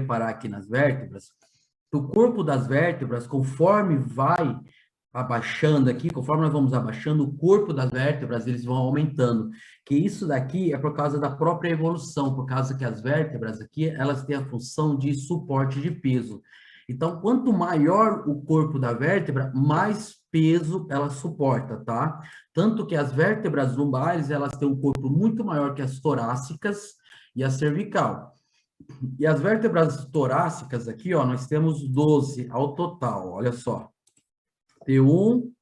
reparar aqui nas vértebras, o corpo das vértebras, conforme vai abaixando aqui, conforme nós vamos abaixando, o corpo das vértebras, eles vão aumentando. Que isso daqui é por causa da própria evolução, por causa que as vértebras aqui, elas têm a função de suporte de peso. Então, quanto maior o corpo da vértebra, mais peso ela suporta, tá? Tanto que as vértebras lombares, elas têm um corpo muito maior que as torácicas e a cervical. E as vértebras torácicas aqui, ó, nós temos 12 ao total, olha só. T1,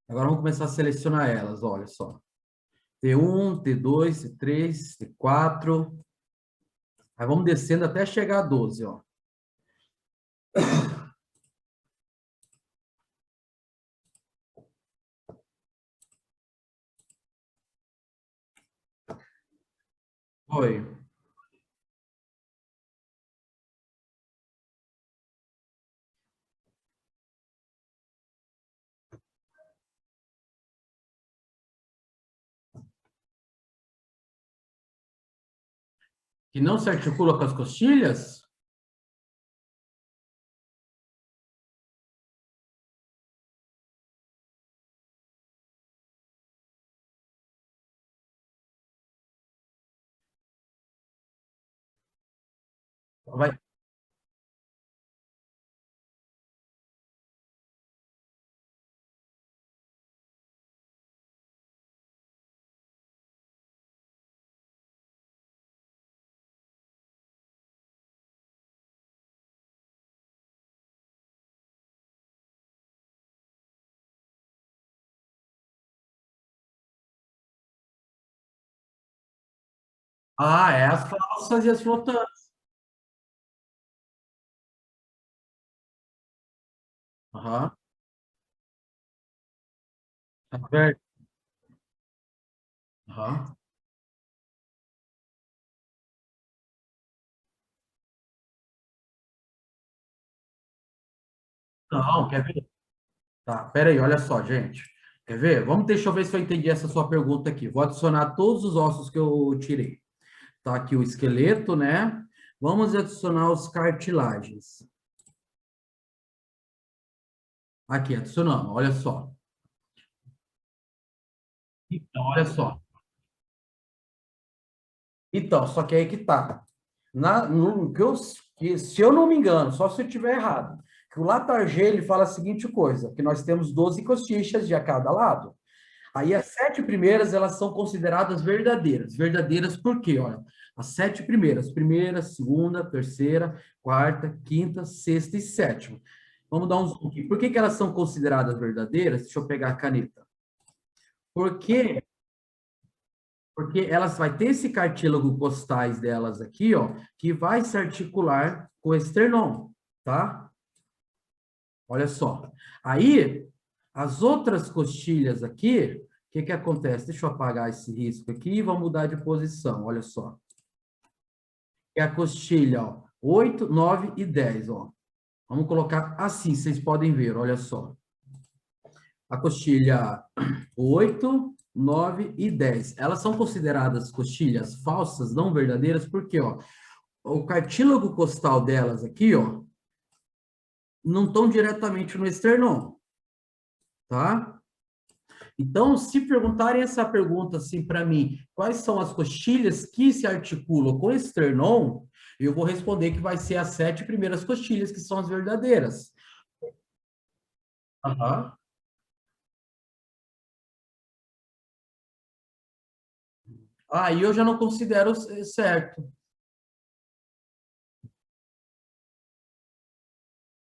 agora vamos começar a selecionar elas, olha só. T1, T2, T3, T4. Aí vamos descendo até chegar a 12, ó. Oi. Que não se articula com as costilhas? Vai. Ah, é as falsas e as flotantes. Aham. Tá certo. Aham. Não, quer ver? Tá, pera aí, olha só, gente. Quer ver? Deixa eu ver se eu entendi essa sua pergunta aqui. Vou adicionar todos os ossos que eu tirei. Tá aqui o esqueleto, né? Vamos adicionar os cartilagens. Aqui, adicionando, olha só. Então, olha só. Então, só que aí que tá. Se eu não me engano, só se eu estiver errado, que o Latarjet, ele fala a seguinte coisa, que nós temos 12 costichas de a cada lado. Aí as 7 primeiras, elas são consideradas verdadeiras. Verdadeiras por quê? Olha, as 7 primeiras, primeira, segunda, terceira, quarta, quinta, sexta e sétima. Vamos dar um zoom aqui. Por que que elas são consideradas verdadeiras? Deixa eu pegar a caneta. Porque Porque elas vai ter esse cartílago costais delas aqui, ó, que vai se articular com o esternão, tá? Olha só. Aí, as outras costilhas aqui, o que que acontece? Deixa eu apagar esse risco aqui e vamos mudar de posição, olha só. É a costilha, ó, 8, 9 e 10, ó. Vamos colocar assim, vocês podem ver, olha só. A costilha 8, 9 e 10. Elas são consideradas costilhas falsas, não verdadeiras, porque, ó, o cartílago costal delas aqui, ó, não estão diretamente no esternão, tá? Então, se perguntarem essa pergunta assim para mim, quais são as costilhas que se articulam com o esternão, eu vou responder que vai ser as 7 primeiras costilhas, que são as verdadeiras. Aham. Aí eu já não considero certo.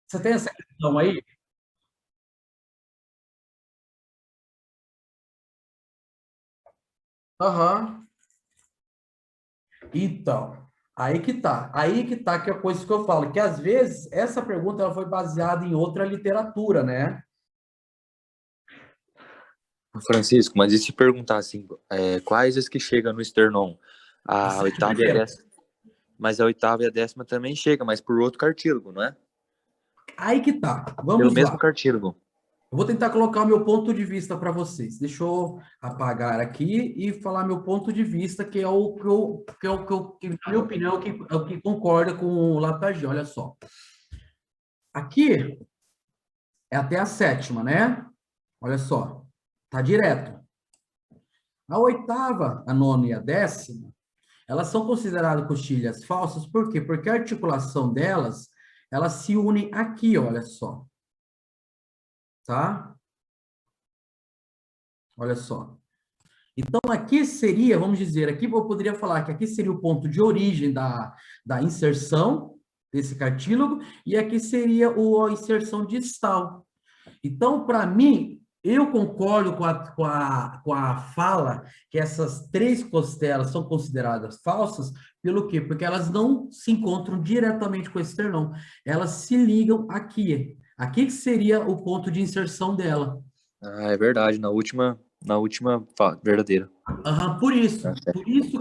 Você tem essa questão aí? Aham. Então, aí que tá que é a coisa que eu falo, que às vezes essa pergunta ela foi baseada em outra literatura, né? Francisco, mas e se perguntar assim, quais as que chegam no esternão? As A 7 oitava e a primeiras. décima. Mas a oitava e a décima também chega, mas por outro cartílago, não é? Aí que tá. Pelo Vamos mesmo lá. cartílago. Eu vou tentar colocar o meu ponto de vista para vocês. Deixa eu apagar aqui e falar meu ponto de vista, que é o que, na minha opinião, é o que concorda com o Latagé. Olha só. Aqui é até a sétima, né? Olha só. Tá direto. A oitava, a nona e a décima, elas são consideradas coxilhas falsas, por quê? Porque a articulação delas, elas se unem aqui, olha só. Tá? Olha só. Então, aqui seria, vamos dizer, aqui eu poderia falar que aqui seria o ponto de origem da inserção desse cartílago, e aqui seria a inserção distal. Então, para mim, eu concordo com a fala que essas três costelas são consideradas falsas, pelo quê? Porque elas não se encontram diretamente com o esternão, elas se ligam aqui. Aqui que seria o ponto de inserção dela. Ah, é verdade, verdadeira. Aham, por isso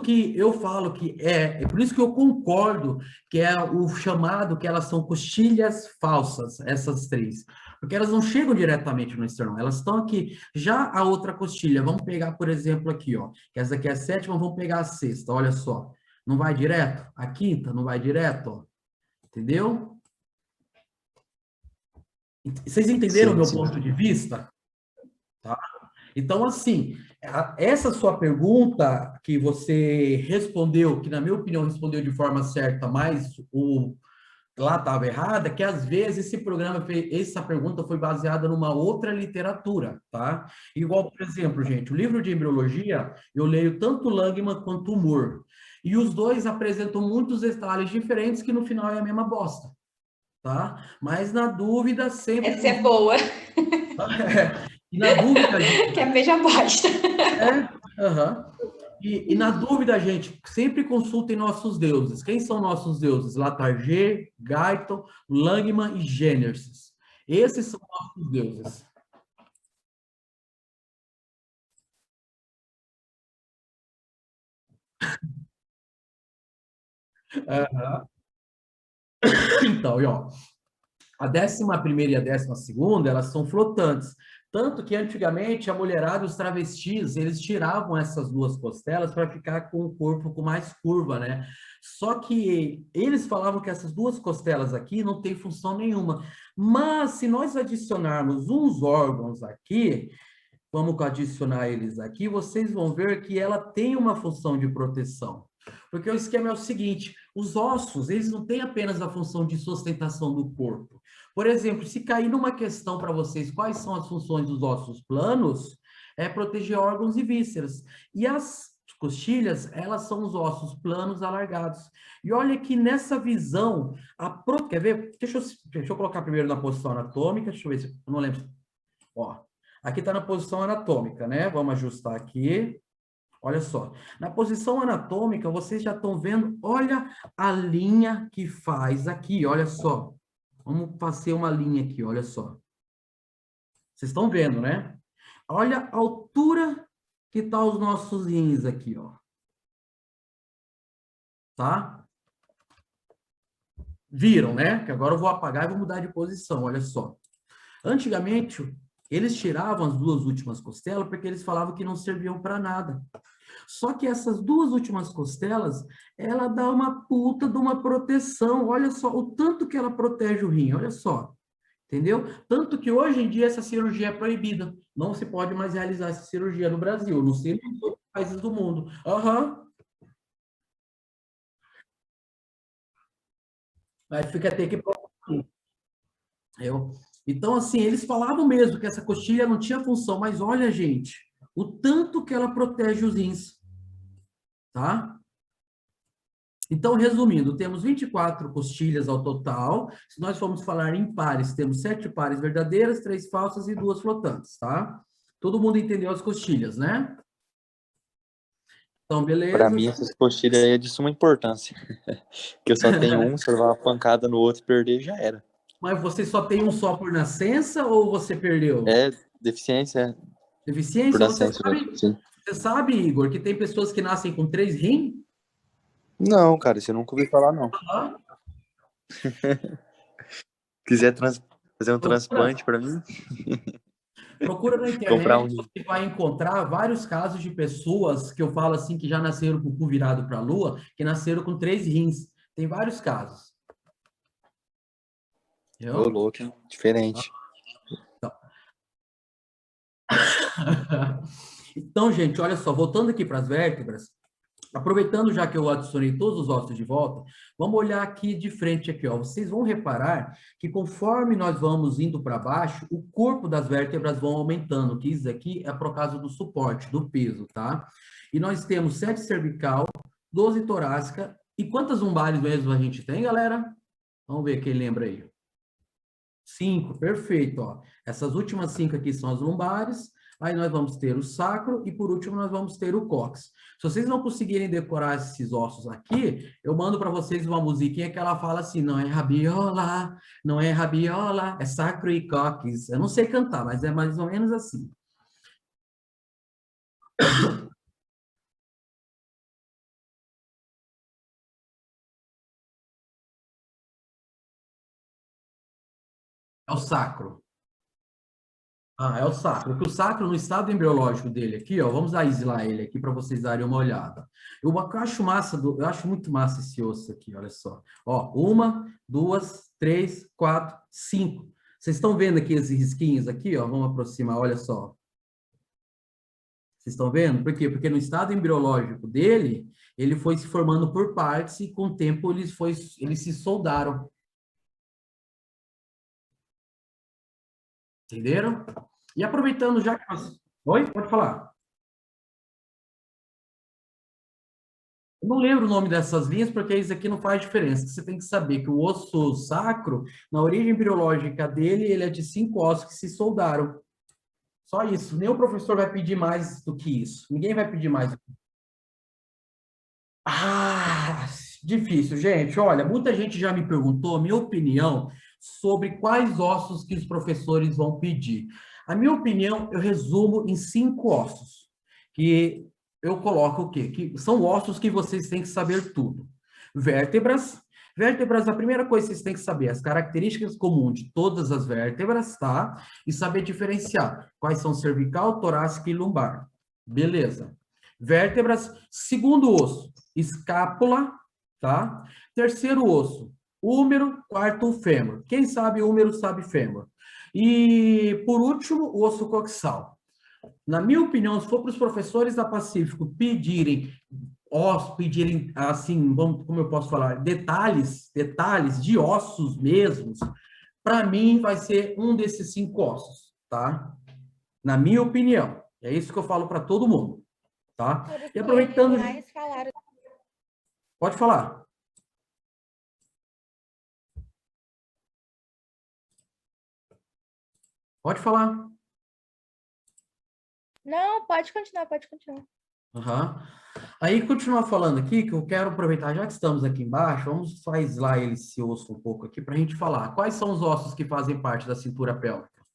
que eu falo que é por isso que eu concordo que é o chamado que elas são coxilhas falsas, essas três, porque elas não chegam diretamente no esternão, elas estão aqui. Já a outra coxilha, vamos pegar, por exemplo, aqui, ó, que essa aqui é a sétima, vamos pegar a sexta, olha só, não vai direto? A quinta não vai direto, ó, entendeu? Vocês entenderam o Sim, meu sim. ponto de vista? Tá? Então, assim, essa sua pergunta que você respondeu, que na minha opinião respondeu de forma certa, mas lá estava errada, que às vezes essa pergunta foi baseada numa outra literatura, tá? Igual, por exemplo, gente, o livro de embriologia, eu leio tanto Langman quanto Moore, e os dois apresentam muitos detalhes diferentes que no final é a mesma bosta, tá? Mas na dúvida, sempre... Essa é boa. E na dúvida, Que é a mesma bosta. aham. E na dúvida, gente, sempre consultem nossos deuses. Quem são nossos deuses? Latarjet, Guyton, Langman e Genesis. Esses são nossos deuses. Então, e ó, a 11ª e a 12ª, elas são flotantes. Tanto que antigamente a mulherada e os travestis, eles tiravam essas duas costelas para ficar com o corpo com mais curva, né? Só que eles falavam que essas duas costelas aqui não têm função nenhuma. Mas se nós adicionarmos uns órgãos aqui, vamos adicionar eles aqui, vocês vão ver que ela tem uma função de proteção. Porque o esquema é o seguinte, os ossos, eles não têm apenas a função de sustentação do corpo. Por exemplo, se cair numa questão para vocês, quais são as funções dos ossos planos, é proteger órgãos e vísceras. E as coxilhas, elas são os planos alargados. E olha que nessa visão, quer ver? Deixa eu colocar primeiro na posição anatômica, deixa eu ver se eu não lembro. Ó, aqui está na posição anatômica, né? Vamos ajustar aqui. Olha só, na posição anatômica, vocês já estão vendo, olha a linha que faz aqui, olha só. Vamos fazer uma linha aqui, olha só. Vocês estão vendo, né? Olha a altura que tá os nossos rins aqui, ó. Tá? Viram, né? Que agora eu vou apagar e vou mudar de posição, olha só. Antigamente, eles tiravam as duas últimas costelas porque eles falavam que não serviam para nada. Só que essas duas últimas costelas, ela dá uma puta de uma proteção. Olha só o tanto que ela protege o rim, olha só. Entendeu? Tanto que hoje em dia essa cirurgia é proibida. Não se pode mais realizar essa cirurgia no Brasil, não sei nos outros países do mundo. Aham. Aí fica ter que... Então, assim, eles falavam mesmo que essa coxilha não tinha função, mas olha, gente, o tanto que ela protege os rins, tá? Então, resumindo, temos 24 coxilhas ao total. Se nós formos falar em pares, temos 7 pares verdadeiras, 3 falsas e 2 flotantes, tá? Todo mundo entendeu as coxilhas, né? Então, beleza. Para mim, essas coxilhas aí é de suma importância. Que eu só tenho um, se eu levar uma pancada no outro e perder, já era. Mas você só tem um só por nascença ou você perdeu? É deficiência. Deficiência? Por nascença, sim. Você sabe, Igor, que tem pessoas que nascem com 3 rins? Não, cara, isso eu nunca ouvi falar, não. Ah, Quiser fazer um transplante para mim? Procura na Comprar internet, um. você vai encontrar vários casos de pessoas que eu falo assim, que já nasceram com o cu virado para a lua, que nasceram com 3 rins. Tem vários casos. Ô, Entendeu? louco, hein? Diferente. Então, gente, olha só, voltando aqui para as vértebras, aproveitando já que eu adicionei todos os ossos de volta, vamos olhar aqui de frente aqui, ó. Vocês vão reparar que conforme nós vamos indo para baixo, o corpo das vértebras vão aumentando, que isso aqui é por causa do suporte, do peso, tá? E nós temos 7 cervical, 12 torácica, e quantas lombares mesmo a gente tem, galera? Vamos ver quem lembra aí. 5, perfeito, ó. Essas últimas 5 aqui são as lombares, aí nós vamos ter o sacro e por último nós vamos ter o cóccix. Se vocês não conseguirem decorar esses ossos aqui, eu mando para vocês uma musiquinha que ela fala assim, não é rabiola, não é rabiola, é sacro e cóccix. Eu não sei cantar, mas é mais ou menos assim. É o sacro. Ah, é o sacro. Porque o sacro, no estado embriológico dele aqui, ó, vamos aislar ele aqui para vocês darem uma olhada. Eu acho massa, eu acho muito massa esse osso aqui, olha só. Ó, 1, 2, 3, 4, 5. Vocês estão vendo aqui esses risquinhos aqui, ó? Vamos aproximar, olha só. Vocês estão vendo? Por quê? Porque no estado embriológico dele, ele foi se formando por partes e com o tempo eles se soldaram. Entenderam? E aproveitando já que nós... Oi? Pode falar. Eu não lembro o nome dessas linhas, porque isso aqui não faz diferença. Você tem que saber que o osso sacro, na origem embriológica dele, ele é de 5 ossos que se soldaram. Só isso. Nem o professor vai pedir mais do que isso. Ninguém vai pedir mais. Ah, difícil, gente. Olha, muita gente já me perguntou a minha opinião sobre quais ossos que os professores vão pedir. A minha opinião, eu resumo em 5 ossos, que eu coloco o quê? Que são ossos que vocês têm que saber tudo. Vértebras. Vértebras, a primeira coisa que vocês têm que saber, as características comuns de todas as vértebras, tá? E saber diferenciar quais são cervical, torácica e lombar. Beleza. Vértebras, segundo osso, escápula, tá? Terceiro osso, húmero, quarto, o fêmur. Quem sabe húmero sabe fêmur. E, por último, o osso coxal. Na minha opinião, se for para os professores da Pacífico pedirem assim, vamos, como eu posso falar, detalhes de ossos mesmos, para mim vai ser um desses 5 ossos, tá? Na minha opinião. É isso que eu falo para todo mundo, tá? Foram E que eles aproveitando... mais falaram. Pode falar. Pode falar. Não, pode continuar, pode continuar. Uhum. Aí, continuar falando aqui, que eu quero aproveitar, já que estamos aqui embaixo, vamos faz lá esse osso um pouco aqui para a gente falar. Quais são os ossos que fazem parte da cintura pélvica?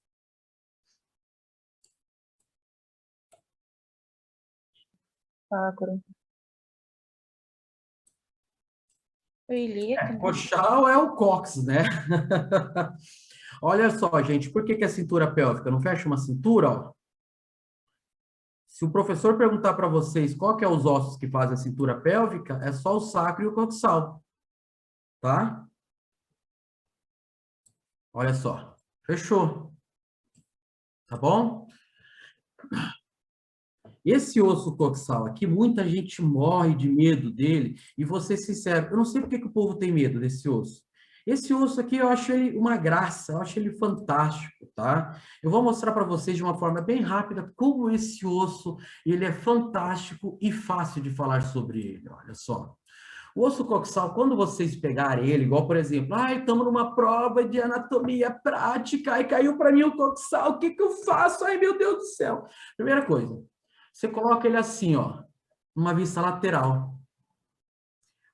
Sacro. O ilíaco, né? Coxal é o cóccix, né? Olha só, gente, por que que é cintura pélvica? Não fecha uma cintura, ó? Se o professor perguntar para vocês qual que é os ossos que fazem a cintura pélvica, é só o sacro e o coxal, tá? Olha só. Fechou. Tá bom? Esse osso coxal aqui, muita gente morre de medo dele, e vou ser sincero, eu não sei por que que o povo tem medo desse osso. Esse osso aqui, eu acho ele uma graça, eu acho ele fantástico, tá? Eu vou mostrar para vocês de uma forma bem rápida como esse osso, ele é fantástico e fácil de falar sobre ele, olha só. O osso coxal, quando vocês pegarem ele, igual, por exemplo, ai, estamos numa prova de anatomia prática, aí caiu para mim o coxal, o que que eu faço? Ai, meu Deus do céu. Primeira coisa, você coloca ele assim, ó, numa vista lateral.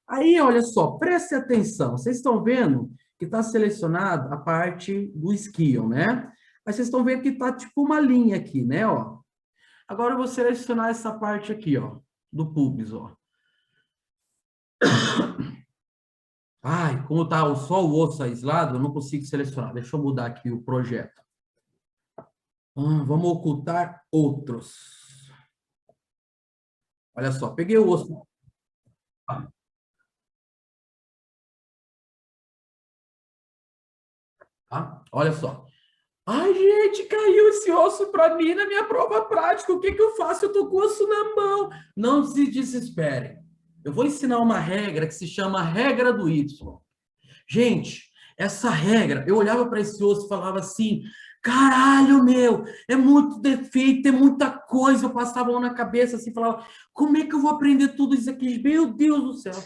Aí, olha só, preste atenção. Vocês estão vendo que está selecionado a parte do isquion, né? Aí vocês estão vendo que está tipo uma linha aqui, né? Ó. Agora eu vou selecionar essa parte aqui, ó, do pubis, ó. Ai, como tá só o osso aislado, eu não consigo selecionar. Deixa eu mudar aqui o projeto. Vamos ocultar outros. Olha só, peguei o osso. Tá? Olha só. Ai, gente, caiu esse osso para mim na minha prova prática. O que que eu faço? Eu tô com o osso na mão. Não se desespere. Eu vou ensinar uma regra que se chama regra do Y. Gente, essa regra, eu olhava para esse osso e falava assim: caralho, meu, é muito defeito, é muita coisa. Eu passava a mão na cabeça assim, falava: como é que eu vou aprender tudo isso aqui? Meu Deus do céu.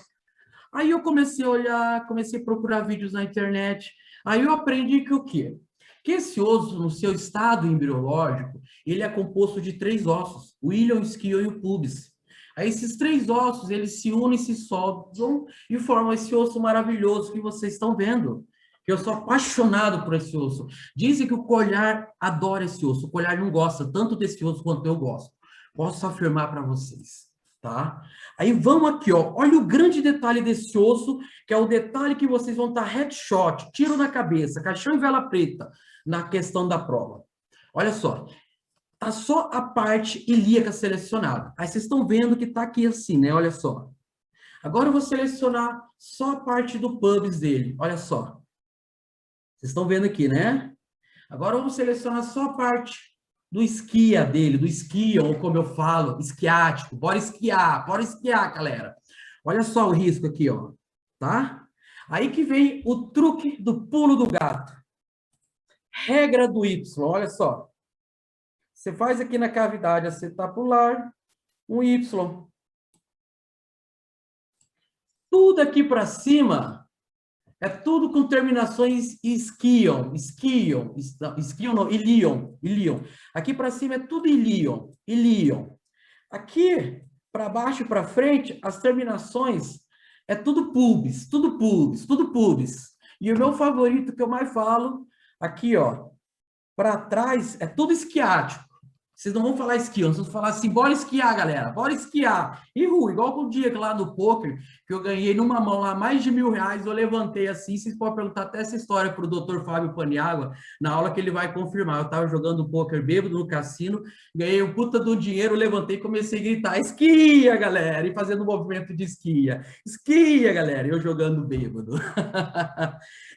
Aí eu comecei a olhar, comecei a procurar vídeos na internet. Aí eu aprendi que o quê? Que esse osso, no seu estado embriológico, ele é composto de 3 ossos: o íleon, o isquion e o pubis. Aí esses 3 ossos, eles se unem, se soldam e formam esse osso maravilhoso que vocês estão vendo. Eu sou apaixonado por esse osso. Dizem que o colhar adora esse osso. O colhar não gosta tanto desse osso quanto eu gosto. Posso afirmar para vocês, tá? Aí vamos aqui, ó. Olha o grande detalhe desse osso, que é o detalhe que vocês vão estar headshot, tiro na cabeça, caixão em vela preta, na questão da prova. Olha só, tá só a parte ilíaca selecionada. Aí vocês estão vendo que tá aqui assim, né? Olha só. Agora eu vou selecionar só a parte do pubis dele. Olha só. Vocês estão vendo aqui, né? Agora vamos selecionar só a parte do esquia dele, do esquion, ou como eu falo, esquiático. Bora esquiar, galera. Olha só o risco aqui, ó, tá? Aí que vem o truque do pulo do gato. Regra do Y, olha só. Você faz aqui na cavidade acetapular um Y. Tudo aqui para cima é tudo com terminações isquion, não, ilion. Aqui para cima é tudo ilion. Aqui para baixo e para frente, as terminações é tudo pubis. E o meu favorito que eu mais falo, aqui, ó, para trás é tudo esquiático. Vocês não vão falar esquião, vocês vão falar assim: bora esquiar, galera, bora esquiar. E igual o dia lá do poker, que eu ganhei numa mão lá mais de R$ 1.000, eu levantei assim. Vocês podem perguntar até essa história para o Dr. Fábio Paniagua, na aula que ele vai confirmar. Eu estava jogando poker bêbado no cassino, ganhei um puta do dinheiro, levantei e comecei a gritar: esquia, galera, e fazendo um movimento de esquia, galera, e eu jogando bêbado.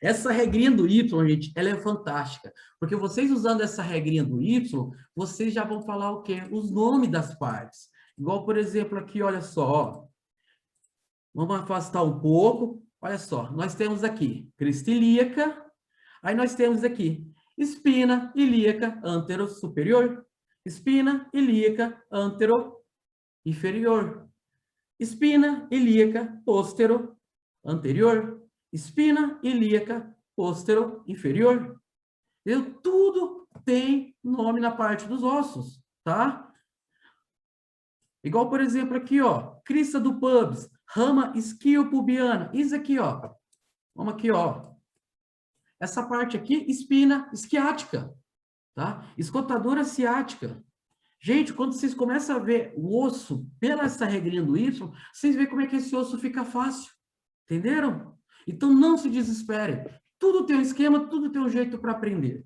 Essa regrinha do Y, gente, ela é fantástica, porque vocês usando essa regrinha do Y, vocês já vão falar o quê? Os nomes das partes. Igual, por exemplo, aqui, olha só, ó. Vamos afastar um pouco. Olha só, nós temos aqui crista ilíaca, aí nós temos aqui espina ilíaca antero-superior, espina ilíaca antero-inferior, espina ilíaca postero-anterior, espina ilíaca postero-inferior. Tudo tem nome na parte dos ossos, tá? Igual, por exemplo, aqui, ó, crista do pubis, rama isquiopubiana. Isso aqui, ó. Vamos aqui, ó. Essa parte aqui, espina esquiática, tá? Escotadora ciática. Gente, quando vocês começam a ver o osso pela essa regrinha do Y, vocês veem como é que esse osso fica fácil. Entenderam? Então, não se desesperem. Tudo tem um esquema, tudo tem um jeito para aprender.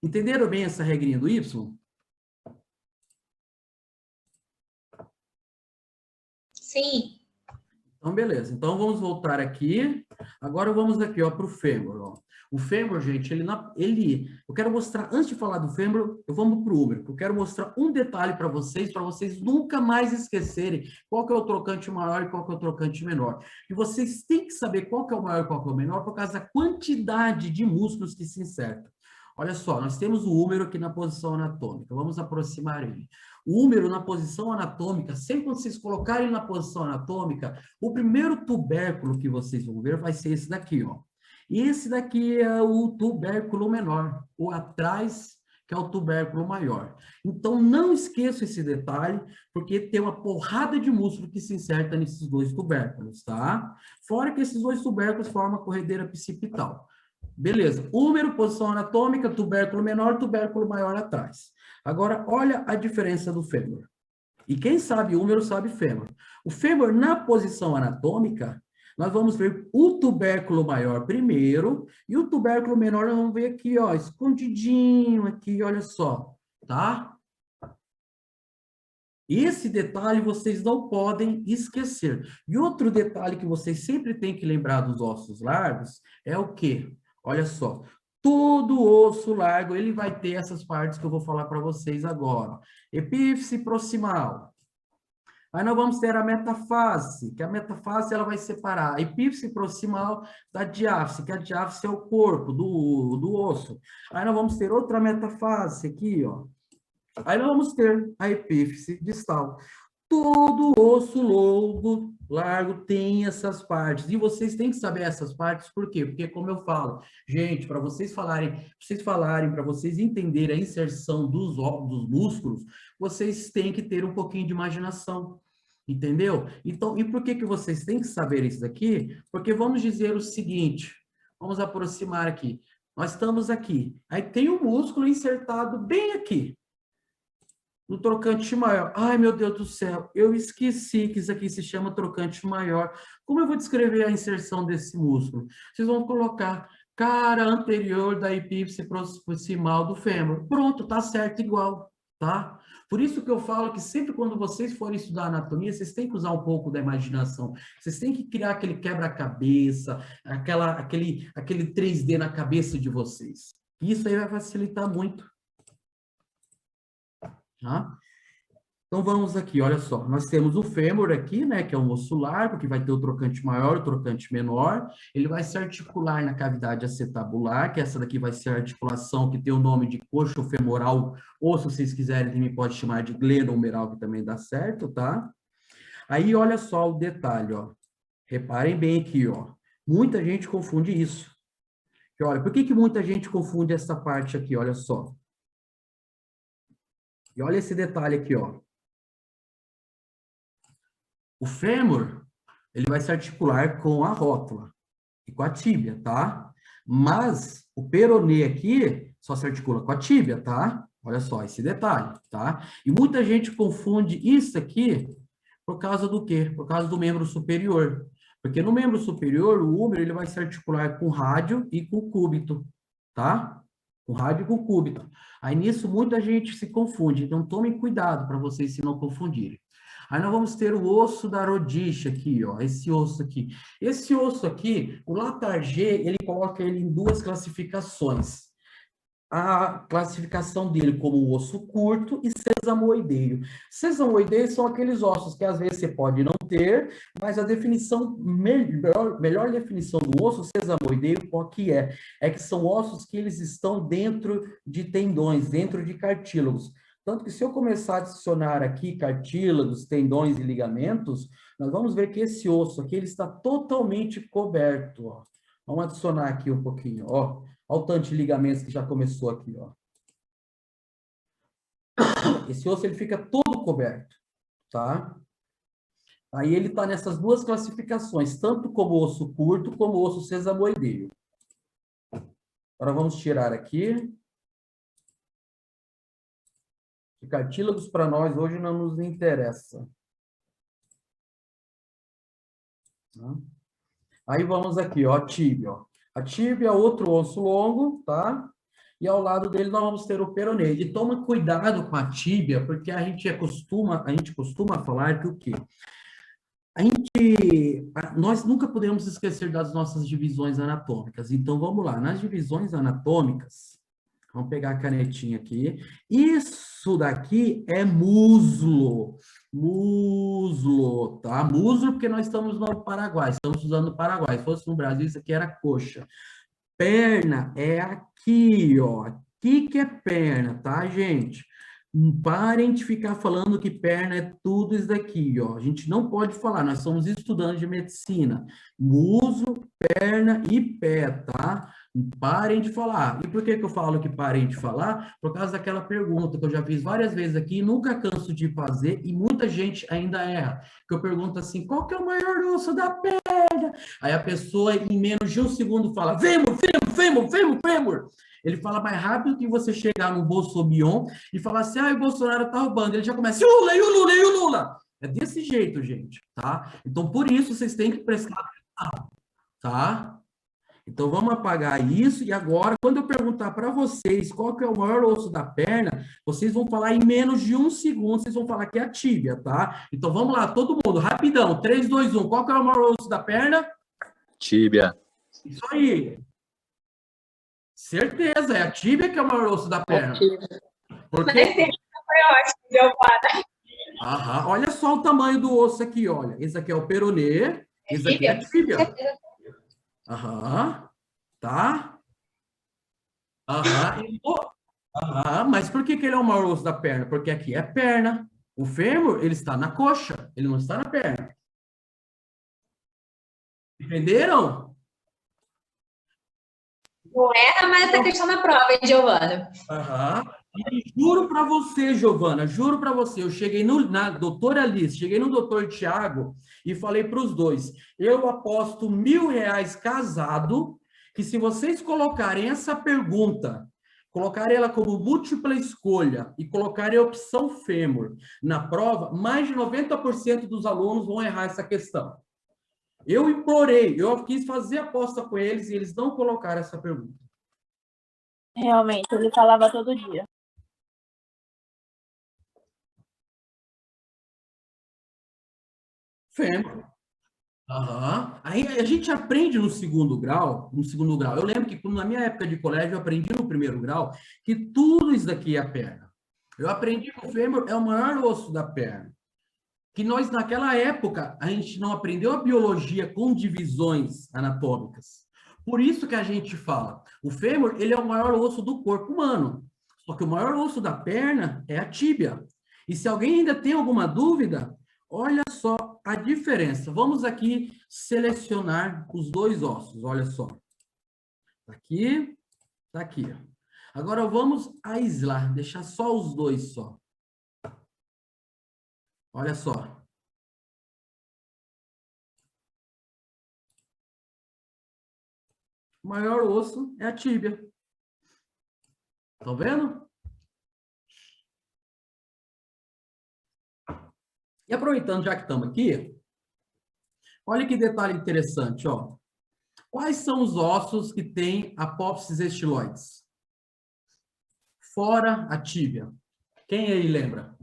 Entenderam bem essa regrinha do Y? Sim. Então, beleza. Então, vamos voltar aqui. Agora, vamos aqui, ó, para o fêmur, ó. O fêmur, gente, eu quero mostrar, antes de falar do fêmur, vamos para o úmero, porque eu quero mostrar um detalhe para vocês nunca mais esquecerem qual que é o trocante maior e qual que é o trocante menor. E vocês têm que saber qual que é o maior e qual que é o menor por causa da quantidade de músculos que se insertam. Olha só, nós temos o úmero aqui na posição anatômica. Vamos aproximar ele. O úmero na posição anatômica, sempre quando vocês colocarem na posição anatômica, o primeiro tubérculo que vocês vão ver vai ser esse daqui, ó. E esse daqui é o tubérculo menor, o atrás, que é o tubérculo maior. Então, não esqueça esse detalhe, porque tem uma porrada de músculo que se inserta nesses dois tubérculos, tá? Fora que esses dois tubérculos formam a corredeira bicipital. Beleza, úmero, posição anatômica, tubérculo menor, tubérculo maior atrás. Agora, olha a diferença do fêmur. E quem sabe úmero sabe fêmur. O fêmur, na posição anatômica, Nós vamos ver o tubérculo maior primeiro, e o tubérculo menor nós vamos ver aqui, ó, escondidinho aqui, olha só, tá? Esse detalhe vocês não podem esquecer. E outro detalhe que vocês sempre têm que lembrar dos ossos largos é o quê? Olha só, todo osso largo, ele vai ter essas partes que eu vou falar para vocês agora. Epífice proximal. Aí nós vamos ter a metafase, que a metafase ela vai separar a epífice proximal da diáfise, que a diáfise é o corpo do osso. Aí nós vamos ter outra metafase aqui, ó. Aí nós vamos ter a epífice distal. Todo osso longo, largo, tem essas partes. E vocês têm que saber essas partes, por quê? Porque, como eu falo, gente, para vocês falarem, para vocês entenderem a inserção dos músculos, vocês têm que ter um pouquinho de imaginação. Entendeu? Então, e por que que vocês têm que saber isso daqui? Porque vamos dizer o seguinte, vamos aproximar aqui. Nós estamos aqui, aí tem um músculo insertado bem aqui, no trocante maior. Ai, meu Deus do céu, eu esqueci que isso aqui se chama trocante maior. Como eu vou descrever a inserção desse músculo? Vocês vão colocar cara anterior da epífice proximal do fêmur. Pronto, tá certo igual, tá? Por isso que eu falo que sempre quando vocês forem estudar anatomia, vocês têm que usar um pouco da imaginação. Vocês têm que criar aquele quebra-cabeça, aquele 3D na cabeça de vocês. Isso aí vai facilitar muito. Tá? Então, vamos aqui, olha só, nós temos o fêmur aqui, né, que é um osso largo, que vai ter o trocante maior e o trocante menor, ele vai se articular na cavidade acetabular, que essa daqui vai ser a articulação que tem o nome de coxofemoral, ou se vocês quiserem, também pode chamar de glenohumeral, que também dá certo, tá? Aí, olha só o detalhe, ó, reparem bem aqui, ó, muita gente confunde isso. E olha, por que que muita gente confunde essa parte aqui, olha só. E olha esse detalhe aqui, ó. O fêmur, ele vai se articular com a rótula e com a tíbia, tá? Mas o peronê aqui só se articula com a tíbia, tá? Olha só esse detalhe, tá? E muita gente confunde isso aqui por causa do quê? Por causa do membro superior. Porque no membro superior, o húmero, ele vai se articular com o rádio e com o cúbito, tá? Com o rádio e com o cúbito. Aí nisso muita gente se confunde, então tomem cuidado para vocês se não confundirem. Aí nós vamos ter o osso da rodicha aqui, ó, esse osso aqui. Esse osso aqui, o Latarjet, ele coloca ele em duas classificações. A classificação dele como osso curto e sesamoideio. Sesamoideio são aqueles ossos que às vezes você pode não ter, mas a definição, melhor definição do osso sesamoideio, qual que é? É que são ossos que eles estão dentro de tendões, dentro de cartílagos. Tanto que se eu começar a adicionar aqui cartílagos, tendões e ligamentos, nós vamos ver que esse osso aqui, ele está totalmente coberto, ó. Vamos adicionar aqui um pouquinho, ó. Olha o tanto de ligamentos que já começou aqui, ó. Esse osso, ele fica todo coberto, tá? Aí ele está nessas duas classificações, tanto como osso curto, como osso sesamoideio. Agora vamos tirar aqui. De cartílagos para nós hoje não nos interessa. Tá? Aí vamos aqui, ó, a tíbia, ó. A tíbia é outro osso longo, tá? E ao lado dele nós vamos ter o peronê. E toma cuidado com a tíbia, porque a gente costuma falar que o quê? Nós nunca podemos esquecer das nossas divisões anatômicas. Então, vamos lá. Nas divisões anatômicas, vamos pegar a canetinha aqui. Isso daqui é muslo. Muslo, tá? Muslo porque nós estamos no Paraguai, estamos usando o Paraguai. Se fosse no Brasil, isso aqui era coxa. Perna é aqui, ó. Aqui que é perna, tá, gente? Parem de ficar falando que perna é tudo isso daqui, ó. A gente não pode falar, nós somos estudantes de medicina. Muslo, perna e pé, tá? Parem de falar. E por que que eu falo que parem de falar? Por causa daquela pergunta que eu já fiz várias vezes aqui, nunca canso de fazer, e muita gente ainda erra. Que eu pergunto assim, qual que é o maior osso da perna? Aí a pessoa, em menos de um segundo, fala, fêmur, fêmur, fêmur, fêmur, fêmur. Ele fala mais rápido que você chegar no Bolsonaro e falar assim, o Bolsonaro tá roubando. Ele já começa, e o Lula, e o Lula, e o Lula? É desse jeito, gente, tá? Então, por isso, vocês têm que prestar tá? Então, vamos apagar isso. E agora, quando eu perguntar para vocês qual que é o maior osso da perna, vocês vão falar em menos de 1 segundo, vocês vão falar que é a tíbia, tá? Então, vamos lá, todo mundo, rapidão. 3, 2, 1. Qual que é o maior osso da perna? Tíbia. Isso aí. Certeza, é a tíbia que é o maior osso da perna. Por Mas quê? esse foi ótimo, Giovana. Aham. Olha só o tamanho do osso aqui, olha. Esse aqui é o peronê, esse aqui é a tíbia. Aham. Tá? Aham. Aham. Mas por que que ele é o maior osso da perna? Porque aqui é perna. O fêmur, ele está na coxa, ele não está na perna. Entenderam? Não erra mais essa questão na prova, hein, Giovana? Aham. E juro para você, Giovana, juro para você, eu cheguei na doutora Alice, cheguei no doutor Tiago e falei para os dois, eu aposto R$ 1.000 casado, que se vocês colocarem essa pergunta, colocarem ela como múltipla escolha e colocarem a opção fêmur na prova, mais de 90% dos alunos vão errar essa questão. Eu implorei, eu quis fazer aposta com eles e eles não colocaram essa pergunta. Realmente, ele falava todo dia. Fêmur. Aham. Aí a gente aprende no segundo grau, Eu lembro que na minha época de colégio, eu aprendi no primeiro grau que tudo isso daqui é a perna. Eu aprendi que o fêmur é o maior osso da perna. Que nós, naquela época, a gente não aprendeu a biologia com divisões anatômicas. Por isso que a gente fala, o fêmur, ele é o maior osso do corpo humano. Só que o maior osso da perna é a tíbia. E se alguém ainda tem alguma dúvida, olha só a diferença. Vamos aqui selecionar os dois ossos, olha só. Tá aqui, tá aqui. Agora vamos aislar, deixar só os dois só. Olha só. O maior osso é a tíbia. Estão vendo? E aproveitando, já que estamos aqui, olha que detalhe interessante, ó. Quais são os ossos que têm apófises estiloides? Fora a tíbia. Quem aí lembra?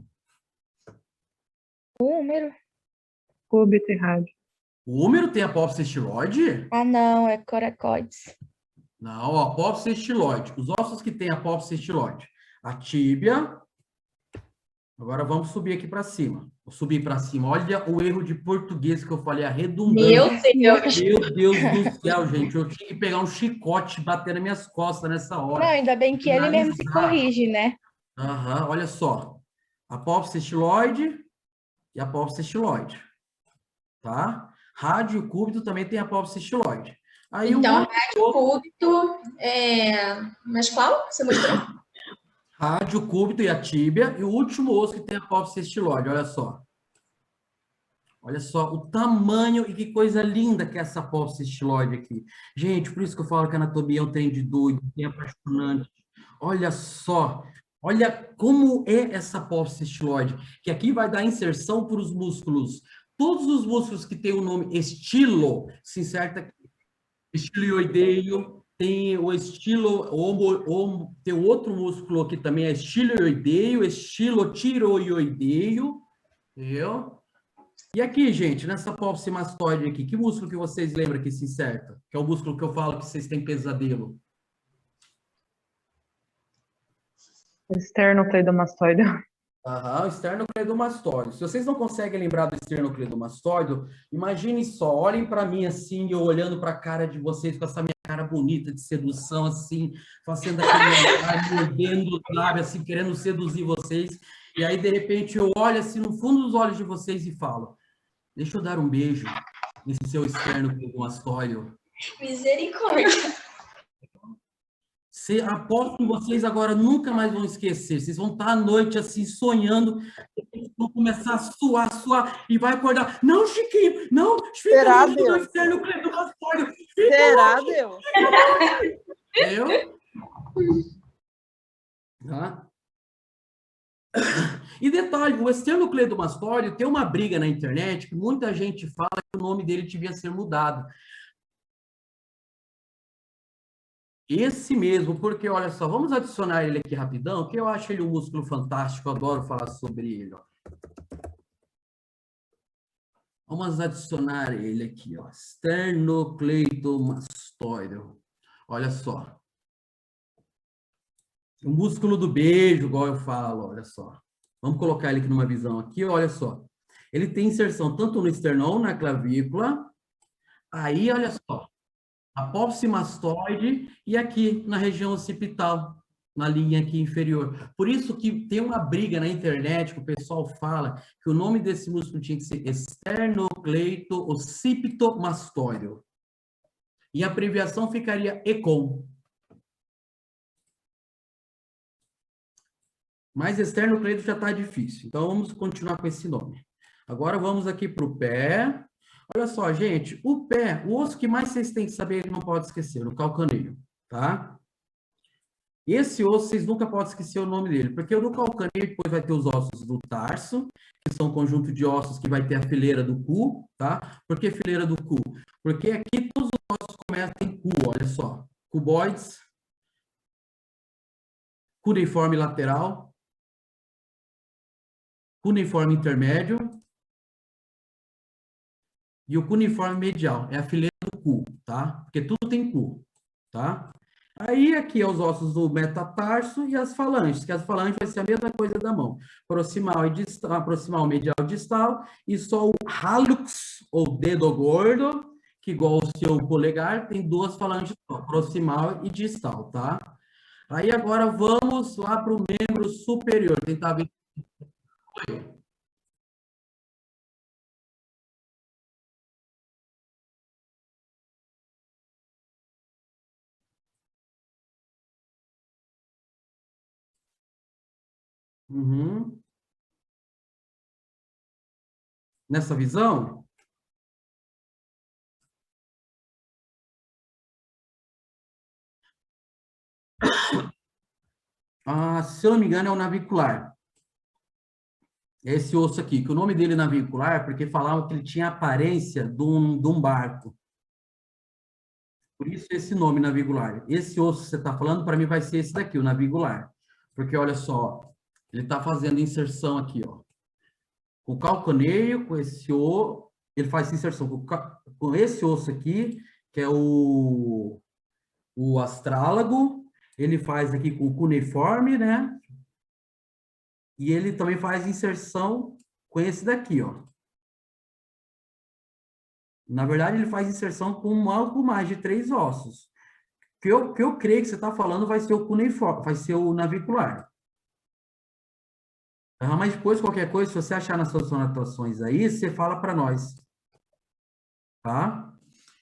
O número? Cúbito e rádio. O húmero tem apófise estiloide? Ah, não, é coracoides. Não, o apófise estiloide. Os ossos que têm apófise estiloide. A tíbia. Agora vamos subir aqui para cima. Vou subir para cima. Olha o erro de português que eu falei, a redundância. Meu Deus. Meu Deus do céu, gente. Eu tinha que pegar um chicote e bater nas minhas costas nessa hora. Não, ainda bem que ele mesmo se corrige, né? Aham, olha só. Apófise estiloide e apófise estiloide. Tá? Rádio e cúbito também tem apófise estiloide. Aí Então, o rádio, cúbito, mas qual você mostrou? rádio, cúbito e a tíbia. E o último osso que tem apófise estiloide, olha só. Olha só o tamanho e que coisa linda que é essa apófise estiloide aqui. Gente, por isso que eu falo que a anatomia é um trem de doido, é apaixonante. Olha só, olha como é essa apófise estiloide, que aqui vai dar inserção para os músculos. Todos os músculos que têm o nome estilo, se inserta aqui. Estiloideio, tem o estilo, tem outro músculo aqui também, é estiloideio, estilotiroioideio, entendeu? E aqui, gente, nessa apófise mastoide aqui, que músculo que vocês lembram que se inserta? Que é o músculo que eu falo que vocês têm pesadelo. Esternocleidomastoide. Aham, o esternocleidomastoide. Se vocês não conseguem lembrar do esternocleidomastoide, imagine só, olhem para mim assim, eu olhando para a cara de vocês com essa minha cara bonita de sedução, assim, fazendo aquele olhar, mordendo os lábios, assim, querendo seduzir vocês. E aí, de repente, eu olho assim no fundo dos olhos de vocês e falo, deixa eu dar um beijo nesse seu esternocleidomastoide. Misericórdia. Aposto que vocês agora nunca mais vão esquecer. Vocês vão estar à noite assim, sonhando, vão começar a suar, e vai acordar. Não, Chiquinho, não, fica Será, longe do Deus? esternocleidomastoide. Será, Deus? Eu? Tá? E detalhe, o esternocleidomastóide tem uma briga na internet que muita gente fala que o nome dele devia ser mudado. Esse mesmo, porque olha só, vamos adicionar ele aqui rapidão, que eu acho ele um músculo fantástico, eu adoro falar sobre ele, ó. Vamos adicionar ele aqui, ó, esternocleidomastóide. Olha só. O músculo do beijo, igual eu falo, olha só. Vamos colocar ele aqui numa visão aqui, olha só. Ele tem inserção tanto no esternão, na clavícula, aí, olha só, apófise mastoide e aqui na região occipital, na linha aqui inferior. Por isso que tem uma briga na internet que o pessoal fala que o nome desse músculo tinha que ser esternocleito-occipitomastóide. E a abreviação ficaria ECOM. Mas esternocleito já está difícil. Então, vamos continuar com esse nome. Agora, vamos aqui para o pé. Olha só, gente. O pé, o osso que mais vocês têm que saber, que não pode esquecer, o calcaneio, tá? Esse osso, vocês nunca podem esquecer o nome dele, porque no calcaneio depois vai ter os ossos do tarso, que são um conjunto de ossos que vai ter a fileira do cu, tá? Por que fileira do cu? Porque aqui todos os ossos começam em cu, olha só. Cuboides, cuneiforme lateral, cuneiforme intermédio e o cuneiforme medial. É a fileira do cu, tá? Porque tudo tem cu, tá? Aí aqui é os ossos do metatarso e as falanges, que as falanges vai ser a mesma coisa da mão. Proximal e distal, proximal, medial e distal, e só o hallux, ou dedo gordo, que igual o seu polegar, tem duas falanges, proximal e distal, tá? Aí agora vamos lá para o membro superior, tentar ver. Uhum. Nessa visão? Ah, se eu não me engano, é o navicular. Esse osso aqui, que o nome dele é navicular, porque falavam que ele tinha a aparência de um barco. Por isso esse nome navicular. Esse osso que você está falando, para mim, vai ser esse daqui, o navicular. Porque, olha só, ele está fazendo inserção aqui, ó. Com o calcaneio, com esse osso, ele faz inserção com esse osso aqui, que é o astrálago, ele faz aqui com o cuneiforme, né? E ele também faz inserção com esse daqui, ó. Na verdade, ele faz inserção com algo mais de 3 ossos. Que eu creio que você está falando vai ser o cuneiforme, vai ser o navicular. Mas depois, qualquer coisa, se você achar nas suas anotações aí, você fala para nós. Tá?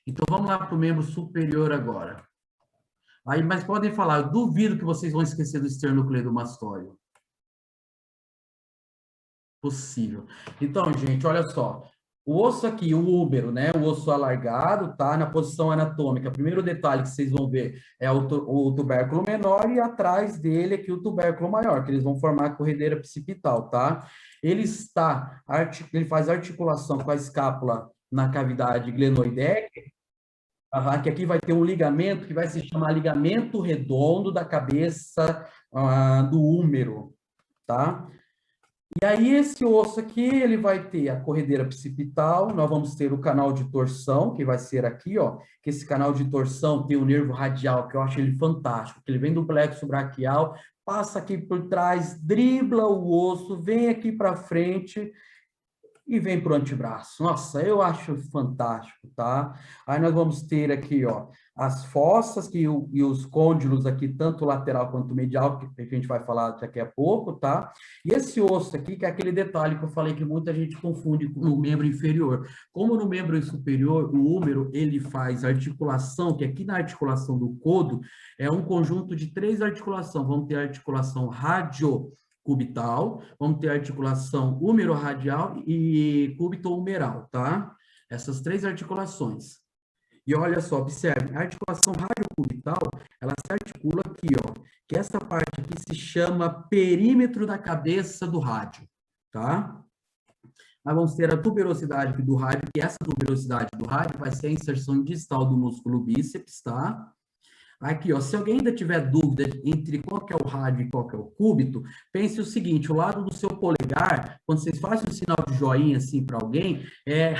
Então, vamos lá para o membro superior agora. Aí, mas podem falar, eu duvido que vocês vão esquecer do esternocleidomastóide. Possível. Então, gente, olha só. O osso aqui, o úmero, né? O osso alargado, tá? Na posição anatômica. O primeiro detalhe que vocês vão ver é o tubérculo menor e atrás dele aqui o tubérculo maior, que eles vão formar a corredeira occipital, tá? Ele faz articulação com a escápula na cavidade glenoideca, que aqui vai ter um ligamento que vai se chamar ligamento redondo da cabeça do úmero, tá? E aí, esse osso aqui, ele vai ter a corredeira occipital, nós vamos ter o canal de torção, que vai ser aqui, ó, que esse canal de torção tem o nervo radial, que eu acho ele fantástico, que ele vem do plexo braquial, passa aqui por trás, dribla o osso, vem aqui para frente e vem para o antebraço. Nossa, eu acho fantástico, tá? Aí nós vamos ter aqui, ó, as fossas e os côndilos aqui, tanto lateral quanto medial, que a gente vai falar daqui a pouco, tá? E esse osso aqui, que é aquele detalhe que eu falei que muita gente confunde com o membro inferior. Como no membro superior, o úmero, ele faz articulação, que aqui na articulação do codo, é um conjunto de 3 articulações. Vamos ter a articulação radiocubital, vamos ter a articulação úmero-radial e cúbito-humeral, tá? Essas 3 articulações. E olha só, observe, a articulação radiocubital, ela se articula aqui, ó, que essa parte aqui se chama perímetro da cabeça do rádio. tá? Nós vamos ter a tuberosidade aqui do rádio, que essa tuberosidade do rádio vai ser a inserção distal do músculo bíceps, tá? Aqui, ó, se alguém ainda tiver dúvida entre qual que é o rádio e qual que é o cúbito, pense o seguinte, o lado do seu polegar, quando vocês fazem um sinal de joinha assim para alguém, é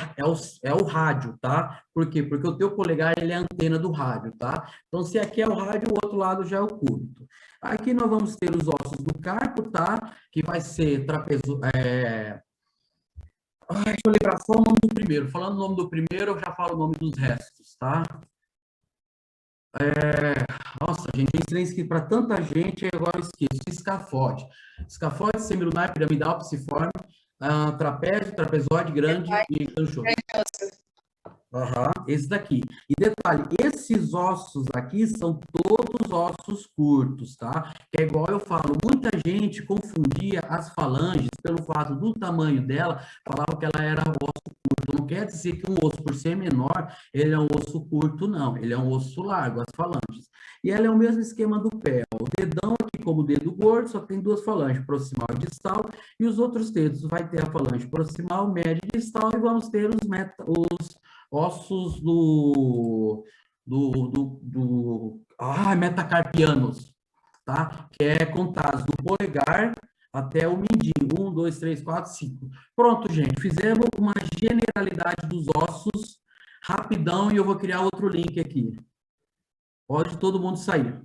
o rádio, tá? Por quê? Porque o teu polegar, ele é a antena do rádio, tá? Então, se aqui é o rádio, o outro lado já é o cúbito. Aqui nós vamos ter os ossos do carpo, tá? Que vai ser trapezo... Deixa eu lembrar só o nome do primeiro. Falando o nome do primeiro, eu já falo o nome dos restos, tá? Nossa, gente, eu ensinei isso aqui para tanta gente e agora eu esqueço. Escafoide. Escafoide, semilunar, piramidal, psiforme, trapézio, trapezoide grande e ganchoso. Esse daqui. E detalhe, esses ossos aqui são todos ossos curtos, tá? Que é igual eu falo, muita gente confundia as falanges pelo fato do tamanho dela, falava que ela era osso curto. Não quer dizer que um osso, por ser menor, ele é um osso curto, não. Ele é um osso largo, as falanges. E ela é o mesmo esquema do pé. Ó. O dedão aqui, como o dedo gordo, só tem duas falanges, proximal e distal, e os outros dedos vai ter a falange proximal, média e distal, e vamos ter os ossos metacarpianos, tá? Que é contados do polegar até o mindinho. 1, 2, 3, 4, 5. Pronto, gente. Fizemos uma generalidade dos ossos rapidão e eu vou criar outro link aqui. Pode todo mundo sair.